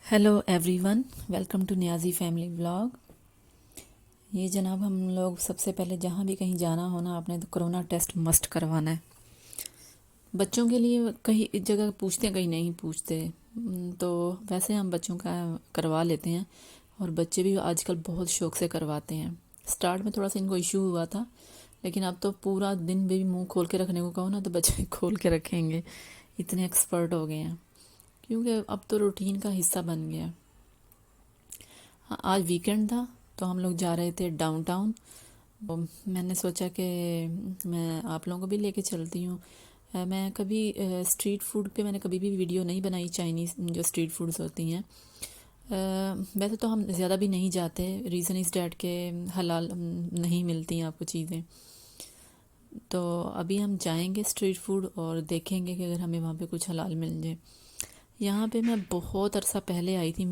Hello everyone, welcome to Niazi family vlog. ये जनाब हम लोग सबसे पहले जहाँ भी कहीं जाना हो ना, आपने तो कोरोना टेस्ट मस्ट करवाना है। बच्चों के लिए कहीं जगह पूछते हैं, कहीं नहीं पूछते। तो वैसे हम बच्चों का करवा लेते हैं और बच्चे भी आजकल बहुत शौक से करवाते हैं। स्टार्ट में थोड़ा सा इनको इशू हुआ था, लेकिन अब तो पूरा दिन भी मुंह खोल के रखने को कहो ना तो बच्चे खोल के रखेंगे, इतने एक्सपर्ट हो गए हैं क्योंकि अब तो रूटीन का हिस्सा बन गया। हाँ, आज वीकेंड था तो हम लोग जा रहे थे डाउनटाउन। तो मैंने सोचा कि मैं आप लोगों को भी लेके चलती हूँ। मैं कभी स्ट्रीट फूड पे मैंने कभी भी वीडियो नहीं बनाई, चाइनीज़ जो स्ट्रीट फूड्स होती हैं। वैसे तो हम ज़्यादा भी नहीं जाते, रीज़न इज़ डैट के हलाल नहीं मिलती हैं आपको चीज़ें। तो अभी हम जाएंगे स्ट्रीट फूड और देखेंगे कि अगर हमें वहाँ पे कुछ हलाल मिल जाए। यहाँ पे मैं बहुत अरसा पहले आई थी,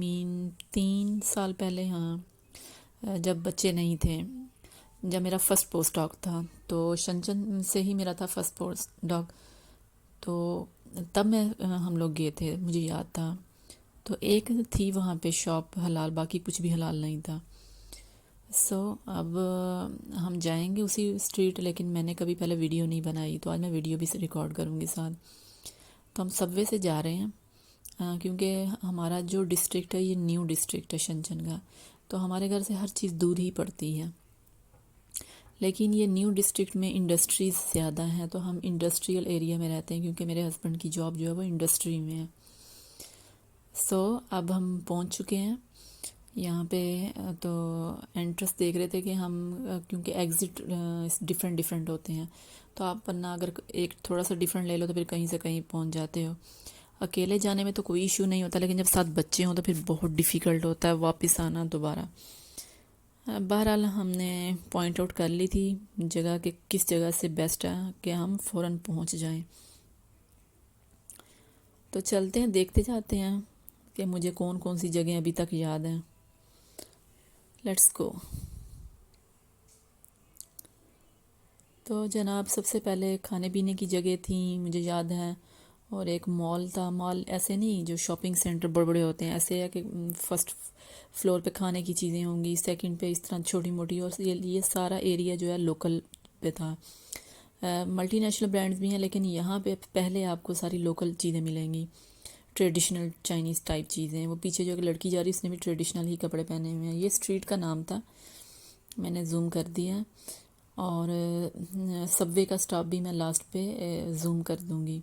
3 साल पहले, हाँ। जब बच्चे नहीं थे, जब मेरा फ़र्स्ट पोस्ट डॉग था, तो शनचन से ही मेरा था फ़र्स्ट पोस्ट डॉग। तो तब हम लोग गए थे, मुझे याद था। तो एक थी वहाँ पे शॉप हलाल, बाकी कुछ भी हलाल नहीं था। अब हम जाएंगे उसी स्ट्रीट, लेकिन मैंने कभी पहले वीडियो नहीं बनाई, तो आज मैं वीडियो भी रिकॉर्ड करूँगी साथ। तो हम सबवे से जा रहे हैं, क्योंकि हमारा जो डिस्ट्रिक्ट है ये न्यू डिस्ट्रिक्ट है शनचन का, तो हमारे घर से हर चीज़ दूर ही पड़ती है। लेकिन ये न्यू डिस्ट्रिक्ट में इंडस्ट्रीज़ ज़्यादा हैं, तो हम इंडस्ट्रियल एरिया में रहते हैं क्योंकि मेरे हस्बैंड की जॉब जो है वो इंडस्ट्री में है। अब हम पहुंच चुके हैं यहाँ पे। तो एंट्रेंस देख रहे थे कि हम क्योंकि एग्ज़िट डिफरेंट डिफरेंट होते हैं, तो आप वरना अगर एक थोड़ा सा डिफरेंट ले लो तो फिर कहीं से कहीं पहुँच जाते हो। अकेले जाने में तो कोई इशू नहीं होता, लेकिन जब साथ बच्चे हों तो फिर बहुत डिफ़िकल्ट होता है वापस आना दोबारा। बहरहाल हमने पॉइंट आउट कर ली थी जगह कि किस जगह से बेस्ट है कि हम फ़ौरन पहुंच जाएं। तो चलते हैं, देखते जाते हैं कि मुझे कौन कौन सी जगह अभी तक याद हैं। Let's go. तो जनाब सबसे पहले खाने पीने की जगह थी, मुझे याद है। और एक मॉल था, मॉल ऐसे नहीं जो शॉपिंग सेंटर बड़े बड़े होते हैं, ऐसे है कि फर्स्ट फ्लोर पे खाने की चीज़ें होंगी, सेकंड पे इस तरह छोटी मोटी, और ये सारा एरिया जो है लोकल पे था। मल्टीनेशनल ब्रांड्स भी हैं, लेकिन यहाँ पे पहले आपको सारी लोकल चीज़ें मिलेंगी, ट्रेडिशनल चाइनीज़ टाइप चीज़ें। वो पीछे जो एक लड़की जा रही है उसने भी ट्रेडिशनल ही कपड़े पहने हुए हैं। ये स्ट्रीट का नाम था, मैंने जूम कर दिया। और सबवे का स्टॉप भी मैं लास्ट पे जूम कर दूंगी।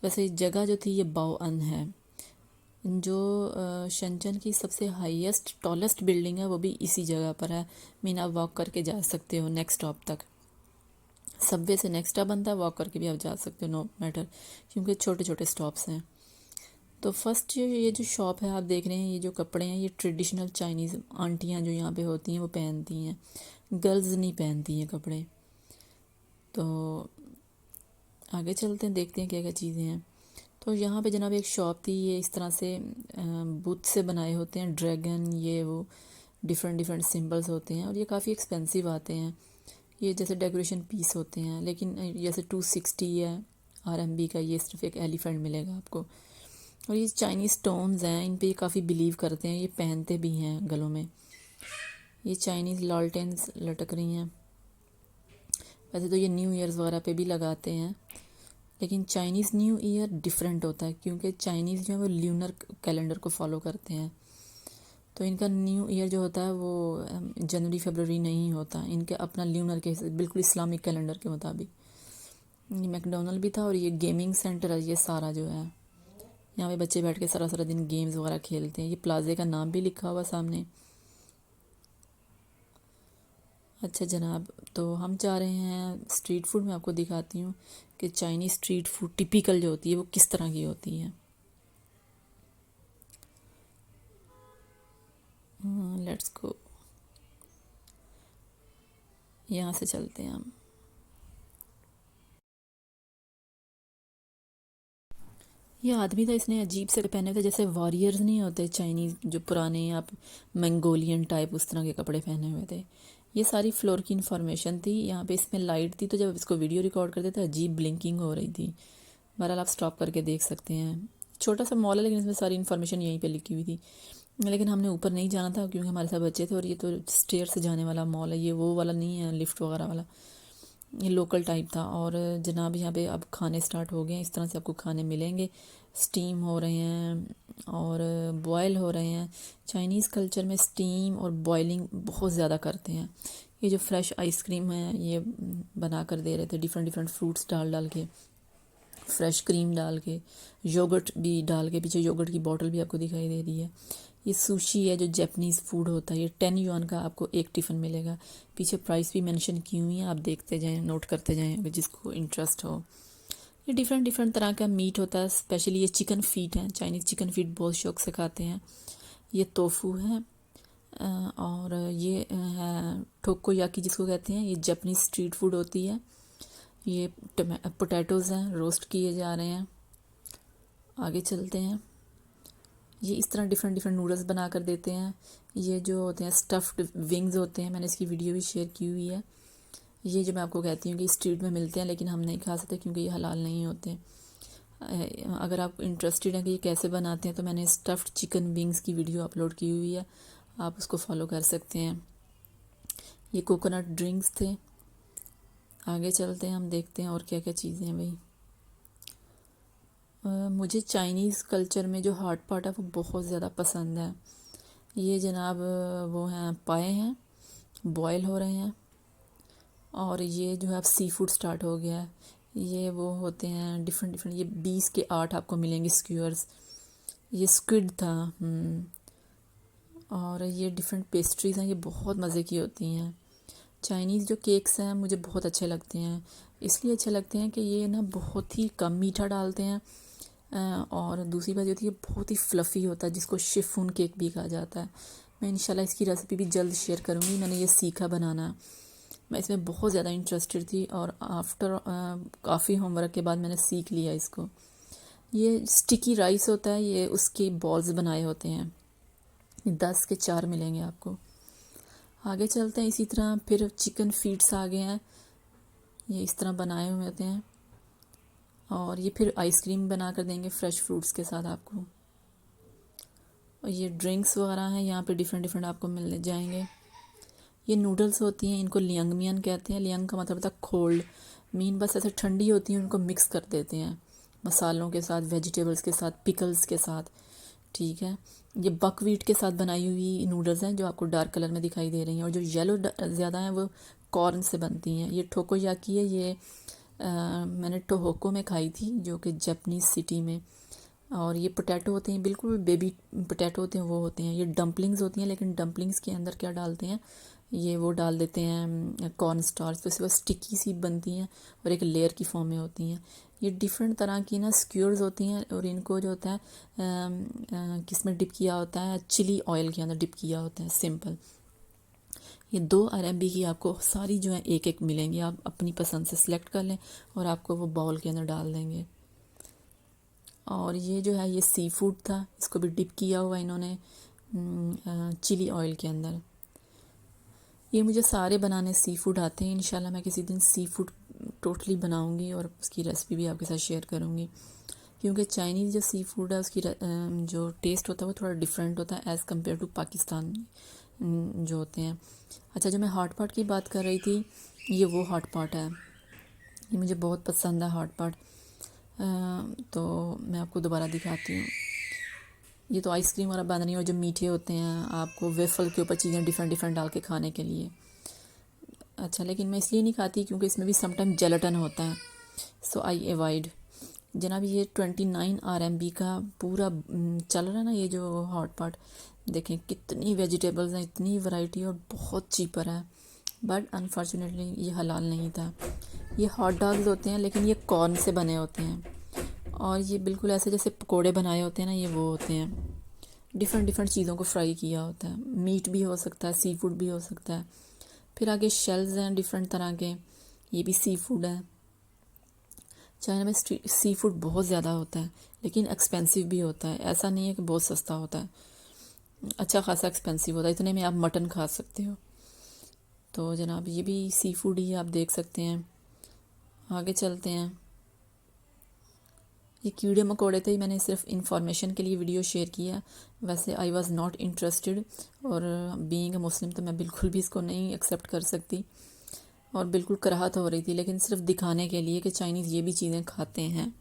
वैसे जगह जो थी ये बाओ अन है, जो शनचन की सबसे हाईएस्ट टॉलेस्ट बिल्डिंग है, वो भी इसी जगह पर है। मीन आप वॉक करके जा सकते हो नेक्स्ट स्टॉप तक। सबवे से नेक्स्ट स्टॉप बनता है, वॉक करके भी आप जा सकते हो, नो मैटर, क्योंकि छोटे छोटे स्टॉप्स हैं। तो फर्स्ट ये जो शॉप है आप देख रहे हैं, ये जो कपड़े हैं ये ट्रेडिशनल चाइनीज़ आंटियाँ जो यहाँ पे होती हैं वो पहनती हैं, गर्ल्स नहीं पहनती हैं कपड़े। तो आगे चलते हैं, देखते हैं क्या क्या चीज़ें हैं। तो यहाँ पे जनाब एक शॉप थी, ये इस तरह से बुत से बनाए होते हैं, ड्रैगन, ये वो डिफरेंट डिफरेंट सिंबल्स होते हैं, और ये काफ़ी एक्सपेंसिव आते हैं। ये जैसे डेकोरेशन पीस होते हैं, लेकिन जैसे 260 है RMB का, ये सिर्फ एक एलिफेंट मिलेगा आपको। और ये चाइनीज़ स्टोन्स हैं, इन पे ये काफ़ी बिलीव करते हैं, ये पहनते भी हैं गलों में। ये चाइनीज़ लॉलटेन्स लटक रही हैं। वैसे तो ये न्यू ईयर्स वगैरह पे भी लगाते हैं, लेकिन चाइनीज़ न्यू ईयर डिफरेंट होता है क्योंकि चाइनीज़ जो है वो ल्यूनर कैलेंडर को फॉलो करते हैं। तो इनका न्यू ईयर जो होता है वो जनवरी फरवरी नहीं होता, इनके अपना ल्यूनर के बिल्कुल इस्लामिक कैलेंडर के मुताबिक। ये मैकडोनल्ड भी था और ये गेमिंग सेंटर है, ये सारा जो है यहाँ पे बच्चे बैठ के सारा सारा दिन गेम्स वगैरह खेलते हैं। ये प्लाजे का नाम भी लिखा हुआ सामने। अच्छा जनाब, तो हम जा रहे हैं स्ट्रीट फूड में, आपको दिखाती हूँ कि चाइनीज़ स्ट्रीट फूड टिपिकल जो होती है वो किस तरह की होती है। लेट्स गो, यहाँ से चलते हैं हम। ये आदमी था, इसने अजीब से पहने हुए थे, जैसे वॉरियर्स नहीं होते चाइनीज़ जो पुराने, आप मंगोलियन टाइप उस तरह के कपड़े पहने हुए थे। ये सारी फ्लोर की इन्फॉर्मेशन थी। यहाँ पे इसमें लाइट थी, तो जब इसको वीडियो रिकॉर्ड करते थे अजीब ब्लिंकिंग हो रही थी। बहरहाल आप स्टॉप करके देख सकते हैं। छोटा सा मॉल है लेकिन इसमें सारी इन्फॉर्मेशन यहीं पे लिखी हुई थी। लेकिन हमने ऊपर नहीं जाना था क्योंकि हमारे साथ बच्चे थे, और ये तो स्टेयर से जाने वाला मॉल है, ये वो वाला नहीं है लिफ्ट वगैरह वाला, ये लोकल टाइप था। और जनाब यहाँ पे अब खाने स्टार्ट हो गए हैं, इस तरह से आपको खाने मिलेंगे, स्टीम हो रहे हैं और बॉयल हो रहे हैं। चाइनीज़ कल्चर में स्टीम और बॉयलिंग बहुत ज़्यादा करते हैं। ये जो फ्रेश आइसक्रीम है ये बना कर दे रहे थे, डिफरेंट डिफरेंट फ्रूट्स डाल डाल के, फ्रेश क्रीम डाल के, योगर्ट भी डाल के, पीछे योगर्ट की बोतल भी आपको दिखाई दे रही है। ये सुशी है जो जापानीज़ फूड होता है, ये 10 युआन का आपको एक टिफ़िन मिलेगा। पीछे प्राइस भी मेंशन की हुई है, आप देखते जाएं, नोट करते जाएं अगर जिसको इंटरेस्ट हो। ये डिफरेंट डिफरेंट तरह का मीट होता है, स्पेशली ये चिकन फीट है, चाइनीज़ चिकन फीट बहुत शौक से खाते हैं। ये तोफू है और ये है ठोकोयाकी जिसको कहते हैं, ये जापानीज़ स्ट्रीट फूड होती है। ये पोटैटोज़ हैं, रोस्ट किए जा रहे हैं। आगे चलते हैं, ये इस तरह डिफरेंट डिफरेंट नूडल्स बना कर देते हैं। ये जो होते हैं स्टफ्ड विंग्स होते हैं, मैंने इसकी वीडियो भी शेयर की हुई है। ये जो मैं आपको कहती हूँ कि स्ट्रीट में मिलते हैं लेकिन हम नहीं खा सकते क्योंकि ये हलाल नहीं होते। अगर आप इंटरेस्टेड हैं कि ये कैसे बनाते हैं तो मैंने स्टफ्ड चिकन विंग्स की वीडियो अपलोड की हुई है, आप उसको फॉलो कर सकते हैं। ये कोकोनट ड्रिंक्स थे। आगे चलते हैं, हम देखते हैं और क्या क्या चीज़ें हैं भाई। मुझे चाइनीज़ कल्चर में जो हार्ड पार्ट है वो बहुत ज़्यादा पसंद है। ये जनाब वो हैं पाए हैं, बॉयल हो रहे हैं। और ये जो है अब सी फूड स्टार्ट हो गया है। ये वो होते हैं डिफरेंट डिफरेंट, ये 20 के 8 आपको मिलेंगे स्क्यूअर्स। ये स्क्विड था। और ये डिफरेंट पेस्ट्रीज़ हैं, ये बहुत मज़े की होती हैं। चाइनीज़ जो केक्स हैं मुझे बहुत अच्छे लगते हैं, इसलिए अच्छे लगते हैं कि ये ना बहुत ही कम मीठा डालते हैं। और दूसरी बात ये होती है बहुत ही फ्लफ़ी होता है, जिसको शिफॉन केक भी कहा जाता है। मैं इंशाल्लाह इसकी रेसिपी भी जल्द शेयर करूँगी, मैंने ये सीखा बनाना। मैं इसमें बहुत ज़्यादा इंटरेस्टेड थी और आफ्टर काफ़ी होमवर्क के बाद मैंने सीख लिया इसको। ये स्टिकी राइस होता है, ये उसके बॉल्स बनाए होते हैं। ये 10 के 4 मिलेंगे आपको। आगे चलते हैं, इसी तरह फिर चिकन फीट्स आ गए हैं, ये इस तरह बनाए हुए होते हैं। और ये फिर आइसक्रीम बना कर देंगे फ्रेश फ्रूट्स के साथ आपको। और ये ड्रिंक्स वगैरह हैं, यहाँ पे डिफरेंट डिफरेंट आपको मिल जाएंगे। ये नूडल्स होती हैं, इनको लियांग मियन कहते हैं। लियांग का मतलब होता है कोल्ड, मीन बस ऐसे ठंडी होती हैं, उनको मिक्स कर देते हैं मसालों के साथ, वेजिटेबल्स के साथ, पिकल्स के साथ। ठीक है, ये बकवीट के साथ बनाई हुई नूडल्स हैं जो आपको डार्क कलर में दिखाई दे रही हैं, और जो येलो ज़्यादा हैं वो कॉर्न से बनती हैं। ये ठोकोयाकी है, ये मैंने टोहोको में खाई थी जो कि जापानीज़ सिटी में। और ये पोटैटो होते हैं, बिल्कुल बेबी पोटैटो होते हैं, वो होते हैं। ये डम्पलिंग्स होती हैं, लेकिन डम्पलिंग्स के अंदर क्या डालते हैं, ये वो डाल देते हैं कॉर्न स्टार्च, तो इससे वो स्टिकी सी बनती हैं और एक लेयर की फॉर्म में होती हैं। ये डिफरेंट तरह की ना स्क्यूर्स होती हैं, और इनको जो होता है किस में डिप किया होता है, चिली ऑयल के अंदर डिप किया होता है, सिंपल। ये 2 RMB की आपको सारी जो है एक एक मिलेंगी, आप अपनी पसंद से सिलेक्ट कर लें और आपको वो बाउल के अंदर डाल देंगे। और ये जो है ये सी फूड था, इसको भी डिप किया हुआ इन्होंने चिली ऑयल के अंदर। ये मुझे सारे बनाने सी फूड आते हैं, इंशाल्लाह मैं किसी दिन सी फूड टोटली बनाऊंगी और उसकी रेसिपी भी आपके साथ शेयर करूंगी। क्योंकि चाइनीज़ जो सी फूड है उसकी जो टेस्ट होता है वो थोड़ा डिफरेंट होता है एज़ कम्पेयर टू पाकिस्तान जो होते हैं। अच्छा, जो मैं हॉट पॉट की बात कर रही थी, ये वो हॉट पॉट है, ये मुझे बहुत पसंद है हॉट पॉट। तो मैं आपको दोबारा दिखाती हूँ। ये तो आइसक्रीम वाला बन रही है, और जो मीठे होते हैं आपको वेफल के ऊपर चीज़ें डिफरेंट डिफरेंट डाल के खाने के लिए। अच्छा, लेकिन मैं इसलिए नहीं खाती क्योंकि इसमें भी समटाइम जेलेटन होता है, सो आई अवॉइड। जनाब ये 29 RMB का पूरा चल रहा है ना ये जो हॉट पॉट, देखें कितनी वेजिटेबल्स हैं, इतनी वैरायटी, और बहुत चीपर है। बट अनफॉर्चुनेटली ये हलाल नहीं था। ये हॉट डॉग्स होते हैं लेकिन ये कॉर्न से बने होते हैं, और ये बिल्कुल ऐसे जैसे पकोड़े बनाए होते हैं ना, ये वो होते हैं। डिफरेंट डिफरेंट चीज़ों को फ्राई किया होता है, मीट भी हो सकता है, सी फूड भी हो सकता है। फिर आगे शेल्स हैं डिफरेंट तरह के, ये भी सी फूड है। चाइना में सी फूड बहुत ज़्यादा होता है लेकिन एक्सपेंसिव भी होता है, ऐसा नहीं है कि बहुत सस्ता होता है, अच्छा खासा एक्सपेंसिव होता है। इतने में आप मटन खा सकते हो। तो जनाब ये भी सी फूड ही आप देख सकते हैं। आगे चलते हैं, ये कीड़े मकोड़े थे, मैंने सिर्फ इंफॉर्मेशन के लिए वीडियो शेयर किया। वैसे आई वॉज़ नॉट इंटरेस्टेड, और बीइंग अ मुस्लिम तो मैं बिल्कुल भी इसको नहीं एक्सेप्ट कर सकती, और बिल्कुल कराहत हो रही थी, लेकिन सिर्फ दिखाने के लिए कि चाइनीज़ ये भी चीज़ें खाते हैं।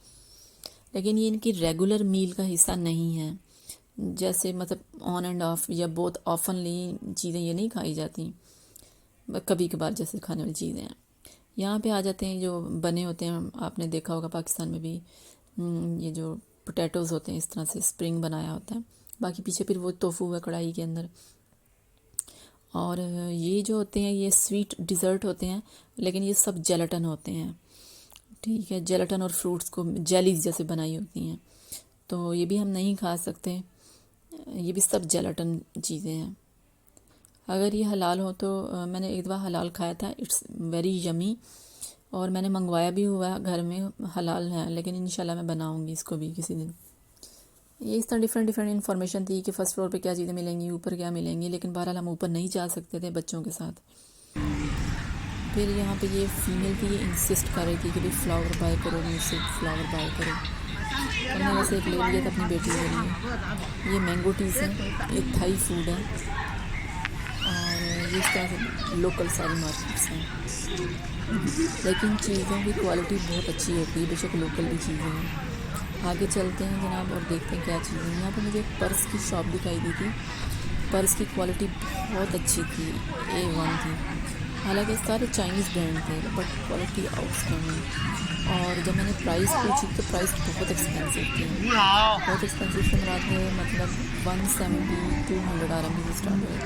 लेकिन ये इनकी रेगुलर मील का हिस्सा नहीं है, जैसे मतलब ऑन एंड ऑफ या बहुत ऑफनली चीज़ें ये नहीं खाई जाती, कभी कभार जैसे खाने वाली चीज़ें हैं। यहाँ पे आ जाते हैं जो बने होते हैं, आपने देखा होगा पाकिस्तान में भी, ये जो पोटैटोज़ होते हैं इस तरह से स्प्रिंग बनाया होता है, बाकी पीछे फिर वो टोफू है कढ़ाई के अंदर। और ये जो होते हैं ये स्वीट डिज़र्ट होते हैं, लेकिन ये सब जेलेटन होते हैं, ठीक है, जेलेटन और फ्रूट्स को जेलीज जैसे बनाई होती हैं, तो ये भी हम नहीं खा सकते, ये भी सब जेलेटन चीज़ें हैं। अगर ये हलाल हो तो मैंने एक दफ़ा हलाल खाया था, इट्स वेरी यमी, और मैंने मंगवाया भी हुआ घर में, हलाल है, लेकिन इंशाल्लाह मैं बनाऊंगी इसको भी किसी दिन। ये इस तरह डिफरेंट डिफरेंट इन्फॉर्मेशन थी कि फ़र्स्ट फ्लोर पे क्या चीज़ें मिलेंगी, ऊपर क्या मिलेंगी, लेकिन बहरहाल हम ऊपर नहीं जा सकते थे बच्चों के साथ। फिर यहाँ पे ये फीमेल थी, ये इंसिस्ट कर रही थी कि भाई फ्लावर बाय करो, मुझसे फ्लावर बाय करो। हमने वैसे एक ले लिया था अपनी बेटी के लिए। ये मैंगो टीज़ है, ये थाई फूड है, और ये इस तरह से लोकल सारी मार्केट्स हैं, लेकिन चीज़ों की क्वालिटी बहुत अच्छी होती है, बेशक लोकल भी चीज़ें हैं। आगे चलते हैं जनाब और देखते हैं क्या चीज़ें हैं। यहाँ पर मुझे एक पर्स की शॉप दिखाई दी थी, पर्स की क्वालिटी बहुत अच्छी थी, A1 थी, हालांकि सारे चाइनीज़ ब्रांड थे, बट क्वालिटी आउटस्टैंडिंग। और जब मैंने प्राइस पूछी तो प्राइस बहुत एक्सपेंसिव थी, बहुत एक्सपेंसिव से मुराद है मतलब 170-200 RMB से स्टार्ट हुए।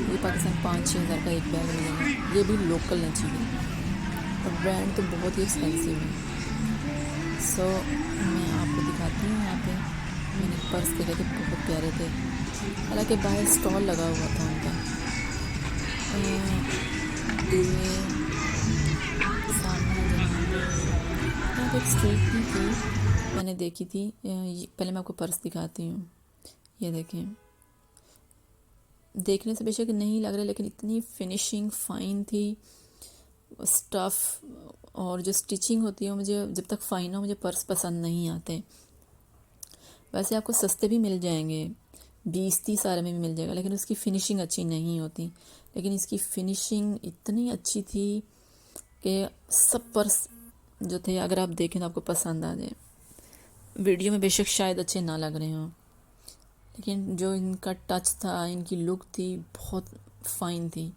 ये पाकिस्तान 5-6 हज़ार का एक बैग मिलेगा, ये भी लोकल है चीज़ें, और ब्रांड तो बहुत ही एक्सपेंसिव है। सो मैं आपको दिखाती हूँ, यहाँ पे मैंने पर्स देखे थे, बहुत प्यारे थे, हालांकि बाहर स्टॉल लगा हुआ था उनका। ये सामने यहाँ पे एक स्ट्रीट भी थी, मैंने देखी थी, पहले मैं आपको पर्स दिखाती हूँ। ये देखें, देखने से बेशक नहीं लग रहा, लेकिन इतनी फिनिशिंग फाइन थी, स्टफ़ और जो स्टिचिंग होती है, मुझे जब तक फ़ाइन हो मुझे पर्स पसंद नहीं आते। वैसे आपको सस्ते भी मिल जाएंगे, 20-30 RMB में मिल जाएगा, लेकिन उसकी फ़िनिशिंग अच्छी नहीं होती। लेकिन इसकी फ़िनिशिंग इतनी अच्छी थी कि सब पर्स जो थे अगर आप देखें तो आपको पसंद आ जाए। वीडियो में बेशक शायद अच्छे ना लग रहे हों, लेकिन जो इनका टच था, इनकी लुक थी, बहुत फ़ाइन थी।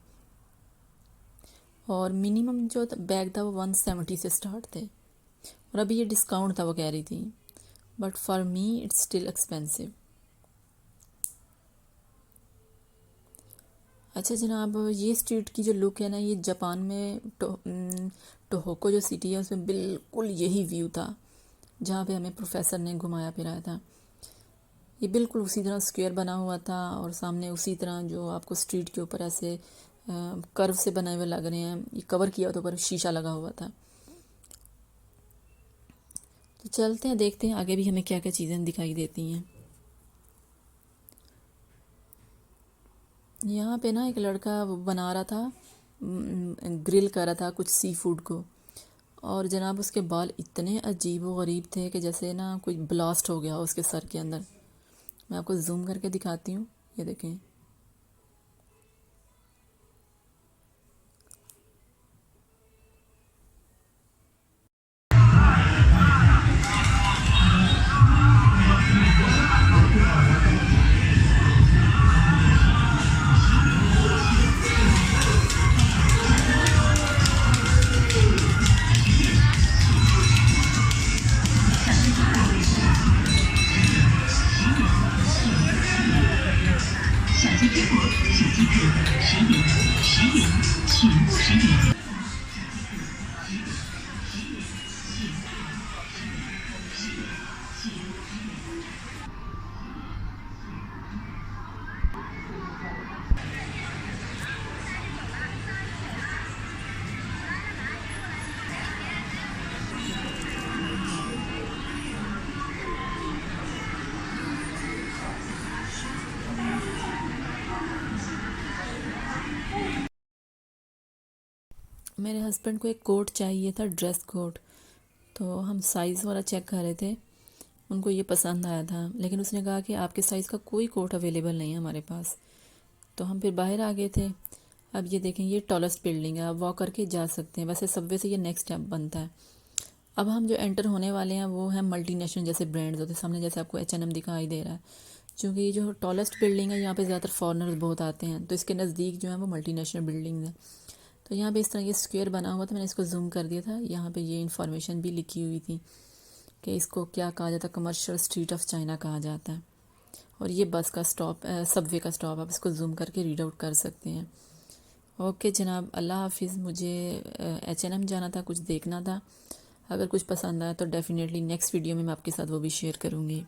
और मिनिमम जो बैग था वो 170 से स्टार्ट थे, और अभी ये डिस्काउंट था वो कह रही थी, but for me it's still expensive. अच्छा जनाब, ये स्ट्रीट की जो लुक है ना, ये जापान में टोहोको जो सिटी है उसमें बिल्कुल यही व्यू था, जहाँ पे हमें प्रोफेसर ने घुमाया फिराया था। ये बिल्कुल उसी तरह स्क्वायर बना हुआ था, और सामने उसी तरह जो आपको स्ट्रीट के ऊपर ऐसे कर्व से बनाए हुए लग रहे हैं, ये कवर किया तो ऊपर शीशा लगा हुआ था। तो चलते हैं, देखते हैं आगे भी हमें क्या क्या चीज़ें दिखाई देती हैं। यहाँ पे ना एक लड़का वो बना रहा था, ग्रिल कर रहा था कुछ सी फूड को, और जनाब उसके बाल इतने अजीब व गरीब थे कि जैसे ना कोई ब्लास्ट हो गया हो उसके सर के अंदर। मैं आपको जूम करके दिखाती हूँ, ये देखें। मेरे हस्बैंड को एक कोट चाहिए था, ड्रेस कोट, तो हम साइज़ वाला चेक कर रहे थे। उनको ये पसंद आया था, लेकिन उसने कहा कि आपके साइज़ का कोई कोट अवेलेबल नहीं है हमारे पास। तो हम फिर बाहर आ गए थे। अब ये देखें, ये टॉलेस्ट बिल्डिंग है, आप वॉक करके जा सकते हैं। वैसे सबवे से ये नेक्स्ट स्टेप बनता है। अब हम जो एंटर होने वाले हैं वो है मल्टीनेशनल जैसे ब्रांड्स होते हैं। सामने जैसे आपको H&M दिखाई दे रहा है, क्योंकि ये जो टॉलेस्ट बिल्डिंग है यहाँ पे ज़्यादातर फॉरेनर्स बहुत आते हैं, तो इसके नज़दीक जो है वो मल्टीनेशनल बिल्डिंग है। तो यहाँ पे इस तरह ये स्क्वायर बना हुआ था, मैंने इसको जूम कर दिया था। यहाँ पे ये इन्फॉर्मेशन भी लिखी हुई थी कि इसको क्या कहा जाता है, कमर्शियल स्ट्रीट ऑफ चाइना कहा जाता है। और ये बस का स्टॉप, सबवे का स्टॉप, आप इसको जूम करके रीड आउट कर सकते हैं। ओके जनाब, अल्लाह हाफिज़। मुझे H&M जाना था, कुछ देखना था। अगर कुछ पसंद आया तो डेफ़िनेटली नेक्स्ट वीडियो में मैं आपके साथ वो भी शेयर करूँगी।